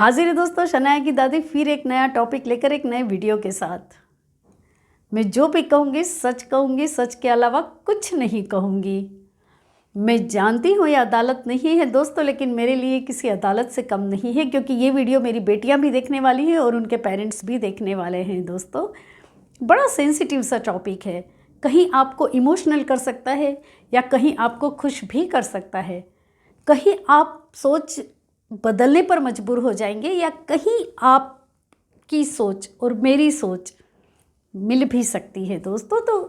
हाजिर है दोस्तों शनाया की दादी फिर एक नया टॉपिक लेकर एक नए वीडियो के साथ। मैं जो भी कहूँगी, सच के अलावा कुछ नहीं कहूँगी। मैं जानती हूँ ये अदालत नहीं है दोस्तों, लेकिन मेरे लिए किसी अदालत से कम नहीं है, क्योंकि ये वीडियो मेरी बेटियाँ भी देखने वाली हैं और उनके पेरेंट्स भी देखने वाले हैं। दोस्तों, बड़ा सेंसिटिव सा टॉपिक है। कहीं आपको इमोशनल कर सकता है या कहीं आपको खुश भी कर सकता है। कहीं आप सोच बदलने पर मजबूर हो जाएंगे या कहीं आपकी सोच और मेरी सोच मिल भी सकती है। दोस्तों, तो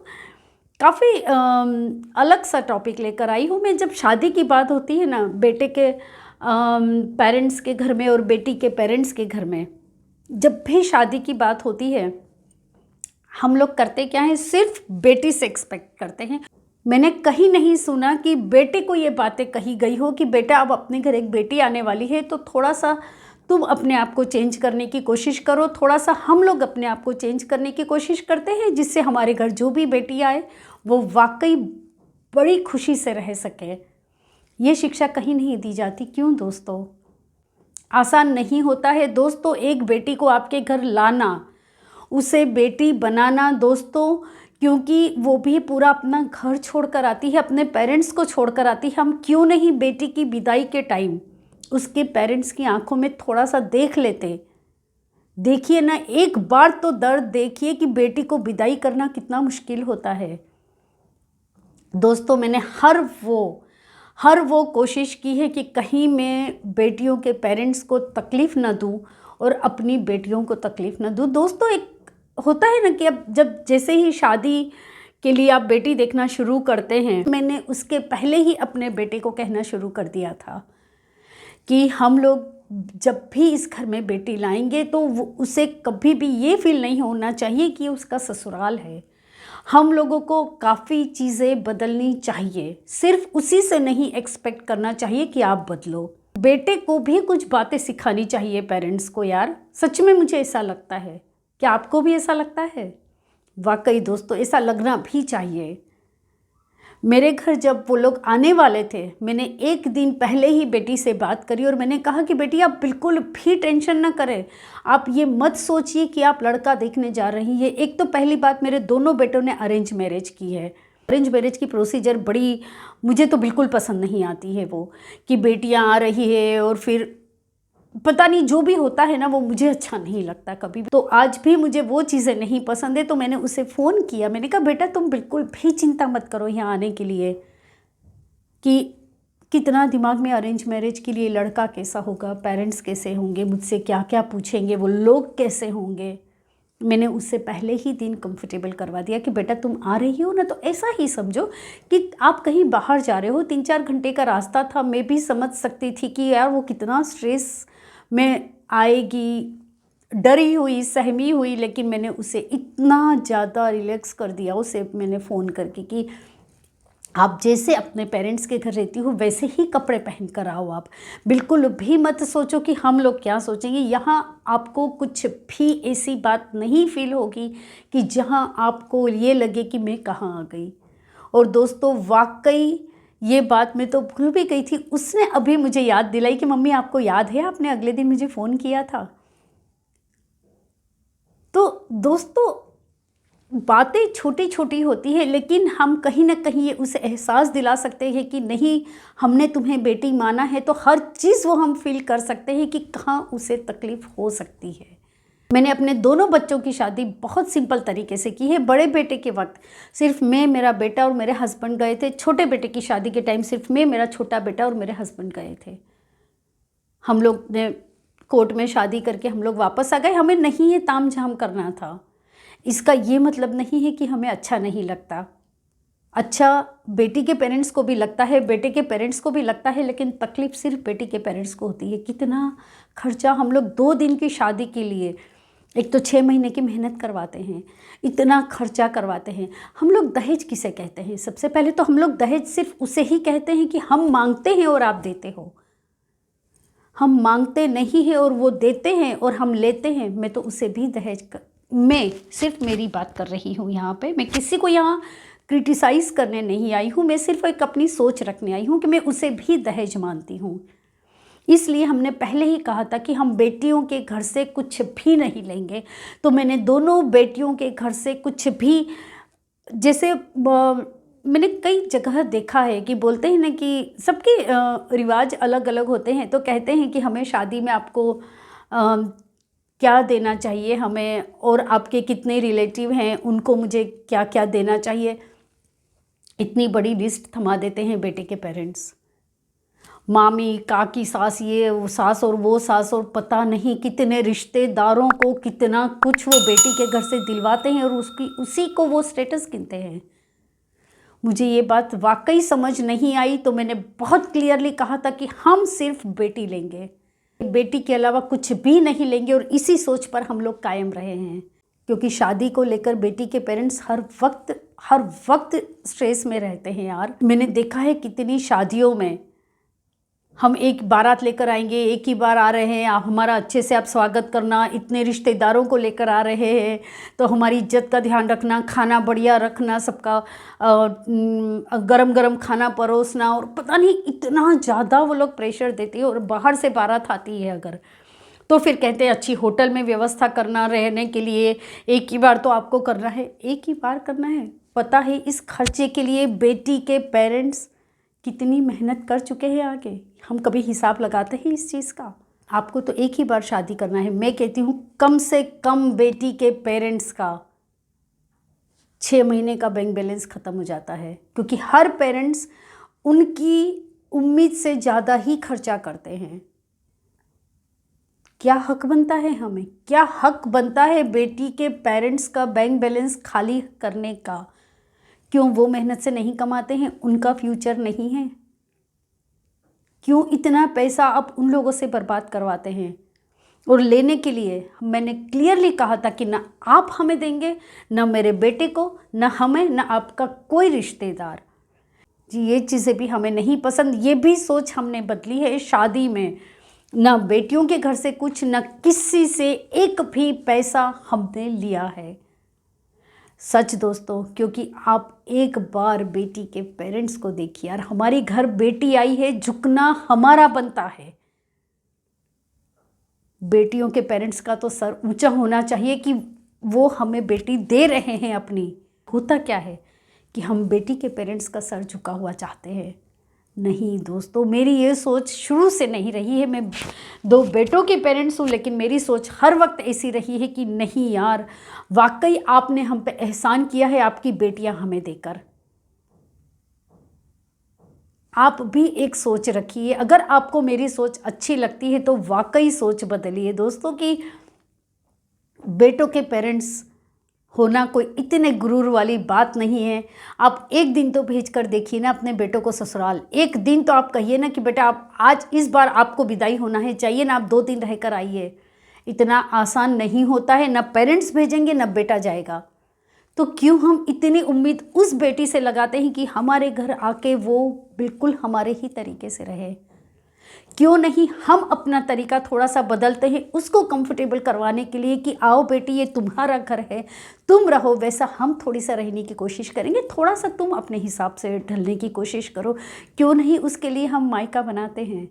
काफ़ी अलग सा टॉपिक लेकर आई हूँ मैं। जब शादी की बात होती है ना, बेटे के पेरेंट्स के घर में और बेटी के पेरेंट्स के घर में, जब भी शादी की बात होती है, हम लोग करते क्या है, सिर्फ बेटी से एक्सपेक्ट करते हैं। मैंने कहीं नहीं सुना कि बेटे को ये बातें कही गई हो कि बेटा अब अपने घर एक बेटी आने वाली है तो थोड़ा सा तुम अपने आप को चेंज करने की कोशिश करो। थोड़ा सा हम लोग अपने आप को चेंज करने की कोशिश करते हैं जिससे हमारे घर जो भी बेटी आए वो वाकई बड़ी खुशी से रह सके। ये शिक्षा कहीं नहीं दी जाती। क्यों दोस्तों? आसान नहीं होता है दोस्तों एक बेटी को आपके घर लाना, उसे बेटी बनाना दोस्तों, क्योंकि वो भी पूरा अपना घर छोड़कर आती है, अपने पेरेंट्स को छोड़कर आती है। हम क्यों नहीं बेटी की विदाई के टाइम उसके पेरेंट्स की आंखों में थोड़ा सा देख लेते? देखिए ना, एक बार तो दर्द देखिए कि बेटी को विदाई करना कितना मुश्किल होता है। दोस्तों, मैंने हर वो कोशिश की है कि कहीं मैं बेटियों के पेरेंट्स को तकलीफ़ ना दूं और अपनी बेटियों को तकलीफ़ ना दूं। दोस्तों, एक होता है ना कि अब जब जैसे ही शादी के लिए आप बेटी देखना शुरू करते हैं, मैंने उसके पहले ही अपने बेटे को कहना शुरू कर दिया था कि हम लोग जब भी इस घर में बेटी लाएंगे तो उसे कभी भी ये फील नहीं होना चाहिए कि उसका ससुराल है। हम लोगों को काफ़ी चीज़ें बदलनी चाहिए, सिर्फ उसी से नहीं एक्सपेक्ट करना चाहिए कि आप बदलो। बेटे को भी कुछ बातें सिखानी चाहिए पेरेंट्स को यार, सच में मुझे ऐसा लगता है। क्या आपको भी ऐसा लगता है? वाकई दोस्तों, ऐसा लगना भी चाहिए। मेरे घर जब वो लोग आने वाले थे, मैंने एक दिन पहले ही बेटी से बात करी और मैंने कहा कि बेटी आप बिल्कुल भी टेंशन ना करें। आप ये मत सोचिए कि आप लड़का देखने जा रही है। एक तो पहली बात, मेरे दोनों बेटों ने अरेंज मैरिज की है। अरेंज मैरिज की प्रोसीजर बड़ी मुझे तो बिल्कुल पसंद नहीं आती है, वो कि बेटियां आ रही है और फिर पता नहीं जो भी होता है ना, वो मुझे अच्छा नहीं लगता कभी। तो आज भी मुझे वो चीज़ें नहीं पसंद है। तो मैंने उसे फ़ोन किया, मैंने कहा बेटा तुम बिल्कुल भी चिंता मत करो यहाँ आने के लिए कि कितना दिमाग में अरेंज मैरिज के लिए लड़का कैसा होगा, पेरेंट्स कैसे होंगे, मुझसे क्या क्या पूछेंगे, वो लोग कैसे होंगे। मैंने उससे पहले ही दिन कंफर्टेबल करवा दिया कि बेटा तुम आ रही हो ना, तो ऐसा ही समझो कि आप कहीं बाहर जा रहे हो। 3-4 घंटे का रास्ता था। मैं भी समझ सकती थी कि यार वो कितना स्ट्रेस में आएगी, डरी हुई, सहमी हुई, लेकिन मैंने उसे इतना ज़्यादा रिलैक्स कर दिया। उसे मैंने फ़ोन करके कि आप जैसे अपने पेरेंट्स के घर रहती हो वैसे ही कपड़े पहन कर आओ। आप बिल्कुल भी मत सोचो कि हम लोग क्या सोचेंगे। यहाँ आपको कुछ भी ऐसी बात नहीं फील होगी कि जहाँ आपको ये लगे कि मैं कहाँ आ गई। और दोस्तों, वाकई ये बात मैं तो भूल भी गई थी। उसने अभी मुझे याद दिलाई कि मम्मी आपको याद है आपने अगले दिन मुझे फ़ोन किया था। तो दोस्तों, बातें छोटी छोटी होती है, लेकिन हम कहीं ना कहीं ये उसे एहसास दिला सकते हैं कि नहीं, हमने तुम्हें बेटी माना है। तो हर चीज़ वो हम फील कर सकते हैं कि कहाँ उसे तकलीफ़ हो सकती है। मैंने अपने दोनों बच्चों की शादी बहुत सिंपल तरीके से की है। बड़े बेटे के वक्त सिर्फ मैं, मेरा बेटा और मेरे हस्बैंड गए थे। छोटे बेटे की शादी के टाइम सिर्फ मैं, मेरा छोटा बेटा और मेरे हस्बैंड गए थे। हम लोग ने कोर्ट में शादी करके हम लोग वापस आ गए। हमें नहीं ये ताम झाम करना था। इसका ये मतलब नहीं है कि हमें अच्छा नहीं लगता। अच्छा बेटी के पेरेंट्स को भी लगता है, बेटे के पेरेंट्स को भी लगता है, लेकिन तकलीफ़ सिर्फ बेटी के पेरेंट्स को होती है। कितना खर्चा हम लोग 2 दिन की शादी के लिए, एक तो 6 महीने की मेहनत करवाते हैं, इतना खर्चा करवाते हैं। हम लोग दहेज किसे कहते हैं? सबसे पहले तो हम लोग दहेज सिर्फ उसे ही कहते हैं कि हम मांगते हैं और आप देते हो। हम मांगते नहीं हैं और वो देते हैं और हम लेते हैं। मैं तो उसे भी मैं सिर्फ मेरी बात कर रही हूँ यहाँ पे। मैं किसी को यहाँ क्रिटिसाइज़ करने नहीं आई हूँ। मैं सिर्फ एक अपनी सोच रखने आई हूँ कि मैं उसे भी दहेज मानती हूँ। इसलिए हमने पहले ही कहा था कि हम बेटियों के घर से कुछ भी नहीं लेंगे। तो मैंने दोनों बेटियों के घर से कुछ भी, जैसे मैंने कई जगह देखा है कि बोलते हैं ना कि सबके रिवाज अलग अलग होते हैं, तो कहते हैं कि हमें शादी में आपको क्या देना चाहिए हमें, और आपके कितने रिलेटिव हैं उनको मुझे क्या क्या देना चाहिए। इतनी बड़ी लिस्ट थमा देते हैं बेटे के पेरेंट्स, मामी, काकी, सास, ये वो सास और वो सास, और पता नहीं कितने रिश्तेदारों को कितना कुछ वो बेटी के घर से दिलवाते हैं और उसी को वो स्टेटस गिनते हैं। मुझे ये बात वाकई समझ नहीं आई, तो मैंने बहुत क्लियरली कहा था कि हम सिर्फ बेटी लेंगे, बेटी के अलावा कुछ भी नहीं लेंगे, और इसी सोच पर हम लोग कायम रहे हैं। क्योंकि शादी को लेकर बेटी के पेरेंट्स हर वक्त स्ट्रेस में रहते हैं यार। मैंने देखा है कितनी शादियों में हम एक बारात लेकर आएंगे, एक ही बार आ रहे हैं, आप हमारा अच्छे से आप स्वागत करना, इतने रिश्तेदारों को लेकर आ रहे हैं तो हमारी इज्जत का ध्यान रखना, खाना बढ़िया रखना, सबका गरम गरम खाना परोसना, और पता नहीं इतना ज़्यादा वो लोग प्रेशर देते हैं। और बाहर से बारात आती है अगर, तो फिर कहते हैं अच्छी होटल में व्यवस्था करना रहने के लिए, एक ही बार तो आपको करना है, एक ही बार करना है। पता है इस खर्चे के लिए बेटी के पेरेंट्स कितनी मेहनत कर चुके हैं आगे, हम कभी हिसाब लगाते हैं इस चीज़ का? आपको तो एक ही बार शादी करना है। मैं कहती हूँ कम से कम बेटी के पेरेंट्स का 6 महीने का बैंक बैलेंस ख़त्म हो जाता है, क्योंकि हर पेरेंट्स उनकी उम्मीद से ज़्यादा ही खर्चा करते हैं। क्या हक बनता है हमें, क्या हक बनता है बेटी के पेरेंट्स का बैंक बैलेंस खाली करने का? क्यों वो मेहनत से नहीं कमाते हैं, उनका फ्यूचर नहीं है? क्यों इतना पैसा आप उन लोगों से बर्बाद करवाते हैं? और लेने के लिए मैंने क्लियरली कहा था कि ना आप हमें देंगे, ना मेरे बेटे को, ना हमें, ना आपका कोई रिश्तेदार। जी ये चीज़ें भी हमें नहीं पसंद, ये भी सोच हमने बदली है शादी में। ना बेटियों के घर से कुछ, ना किसी से एक भी पैसा हमने लिया है। सच दोस्तों, क्योंकि आप एक बार बेटी के पेरेंट्स को देखिए यार, हमारे घर बेटी आई है, झुकना हमारा बनता है। बेटियों के पेरेंट्स का तो सर ऊंचा होना चाहिए कि वो हमें बेटी दे रहे हैं अपनी। होता क्या है कि हम बेटी के पेरेंट्स का सर झुका हुआ चाहते हैं। नहीं दोस्तों, मेरी ये सोच शुरू से नहीं रही है। मैं 2 बेटों के पेरेंट्स हूँ, लेकिन मेरी सोच हर वक्त ऐसी रही है कि नहीं यार, वाकई आपने हम पे एहसान किया है आपकी बेटियां हमें देकर। आप भी एक सोच रखिए, अगर आपको मेरी सोच अच्छी लगती है तो वाकई सोच बदलिए दोस्तों, कि बेटों के पेरेंट्स होना कोई इतने गुरूर वाली बात नहीं है। आप एक दिन तो भेज कर देखिए ना अपने बेटों को ससुराल, एक दिन तो आप कहिए ना कि बेटा आप आज इस बार आपको विदाई होना है, चाहिए ना आप 2 दिन रहकर आइए। इतना आसान नहीं होता है, ना पेरेंट्स भेजेंगे ना बेटा जाएगा। तो क्यों हम इतनी उम्मीद उस बेटी से लगाते हैं कि हमारे घर आके वो बिल्कुल हमारे ही तरीके से रहे? क्यों नहीं हम अपना तरीका थोड़ा सा बदलते हैं उसको कंफर्टेबल करवाने के लिए, कि आओ बेटी ये तुम्हारा घर है, तुम रहो वैसा हम थोड़ी सा रहने की कोशिश करेंगे, थोड़ा सा तुम अपने हिसाब से ढलने की कोशिश करो। क्यों नहीं उसके लिए हम मायका बनाते हैं?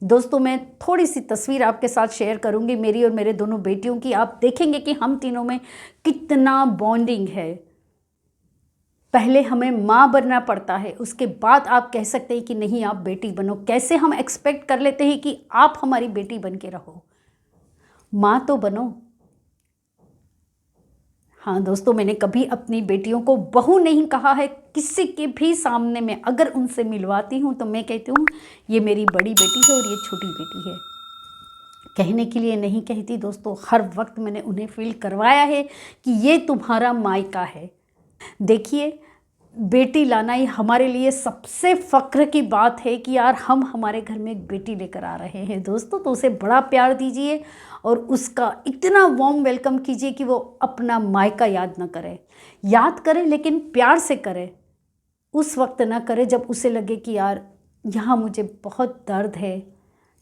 दोस्तों मैं थोड़ी सी तस्वीर आपके साथ शेयर करूंगी मेरी और मेरे दोनों बेटियों की। आप देखेंगे कि हम तीनों में कितना बॉन्डिंग है। पहले हमें माँ बनना पड़ता है, उसके बाद आप कह सकते हैं कि नहीं आप बेटी बनो। कैसे हम एक्सपेक्ट कर लेते हैं कि आप हमारी बेटी बन के रहो, माँ तो बनो। हाँ दोस्तों, मैंने कभी अपनी बेटियों को बहू नहीं कहा है। किसी के भी सामने में अगर उनसे मिलवाती हूँ तो मैं कहती हूँ ये मेरी बड़ी बेटी है और ये छोटी बेटी है। कहने के लिए नहीं कहती दोस्तों, हर वक्त मैंने उन्हें फील करवाया है कि ये तुम्हारा मायका है। देखिए, बेटी लाना ही हमारे लिए सबसे फ़ख्र की बात है कि यार हम हमारे घर में एक बेटी लेकर आ रहे हैं दोस्तों। तो उसे बड़ा प्यार दीजिए और उसका इतना वार्म वेलकम कीजिए कि वो अपना मायका याद ना करे। याद करे लेकिन प्यार से करे, उस वक्त ना करे जब उसे लगे कि यार यहाँ मुझे बहुत दर्द है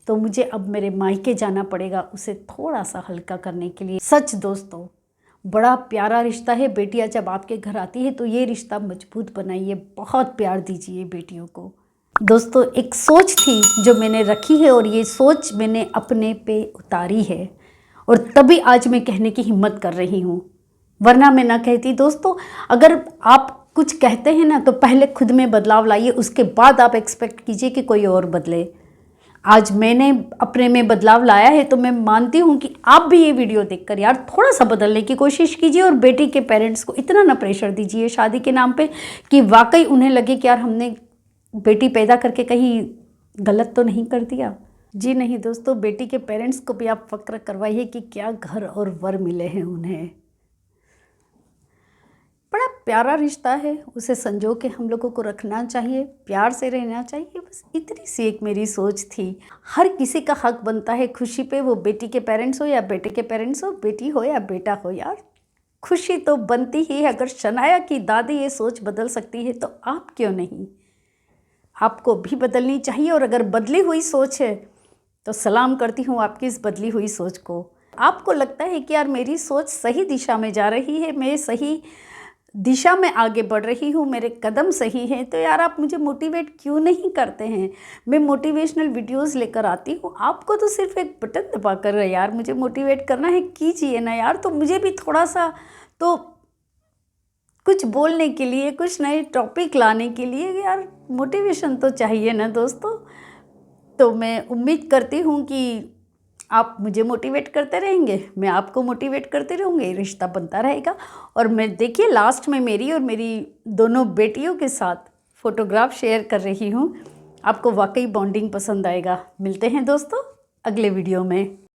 तो मुझे अब मेरे मायके जाना पड़ेगा, उसे थोड़ा सा हल्का करने के लिए। सच दोस्तों, बड़ा प्यारा रिश्ता है। बेटियां जब आपके घर आती है तो ये रिश्ता मजबूत बनाइए, बहुत प्यार दीजिए बेटियों को। दोस्तों एक सोच थी जो मैंने रखी है और ये सोच मैंने अपने पे उतारी है और तभी आज मैं कहने की हिम्मत कर रही हूँ, वरना मैं ना कहती। दोस्तों अगर आप कुछ कहते हैं ना तो पहले खुद में बदलाव लाइए, उसके बाद आप एक्सपेक्ट कीजिए कि कोई और बदले। आज मैंने अपने में बदलाव लाया है तो मैं मानती हूँ कि आप भी ये वीडियो देखकर यार थोड़ा सा बदलने की कोशिश कीजिए और बेटी के पेरेंट्स को इतना ना प्रेशर दीजिए शादी के नाम पे कि वाकई उन्हें लगे कि यार हमने बेटी पैदा करके कहीं गलत तो नहीं कर दिया। जी नहीं दोस्तों, बेटी के पेरेंट्स को भी आप फक्र करवाइए कि क्या घर और वर मिले हैं उन्हें। बड़ा प्यारा रिश्ता है, उसे संजो के हम लोगों को रखना चाहिए, प्यार से रहना चाहिए। बस इतनी सी एक मेरी सोच थी। हर किसी का हक बनता है खुशी पे, वो बेटी के पेरेंट्स हो या बेटे के पेरेंट्स हो, बेटी हो या बेटा हो, यार खुशी तो बनती ही है। अगर शनाया की दादी ये सोच बदल सकती है तो आप क्यों नहीं, आपको भी बदलनी चाहिए। और अगर बदली हुई सोच है तो सलाम करती हूँ आपकी इस बदली हुई सोच को। आपको लगता है कि यार मेरी सोच सही दिशा में जा रही है, मैं सही दिशा में आगे बढ़ रही हूँ, मेरे कदम सही हैं, तो यार आप मुझे मोटिवेट क्यों नहीं करते हैं। मैं मोटिवेशनल वीडियोस लेकर आती हूँ, आपको तो सिर्फ एक बटन दबा कर यार मुझे मोटिवेट करना है, कीजिए ना यार। तो मुझे भी थोड़ा सा तो कुछ बोलने के लिए, कुछ नए टॉपिक लाने के लिए यार मोटिवेशन तो चाहिए ना दोस्तों। तो मैं उम्मीद करती हूँ कि आप मुझे मोटिवेट करते रहेंगे, मैं आपको मोटिवेट करते रहूँगी, रिश्ता बनता रहेगा। और मैं देखिए लास्ट में मेरी और मेरी दोनों बेटियों के साथ फ़ोटोग्राफ शेयर कर रही हूँ, आपको वाकई बॉन्डिंग पसंद आएगा। मिलते हैं दोस्तों अगले वीडियो में।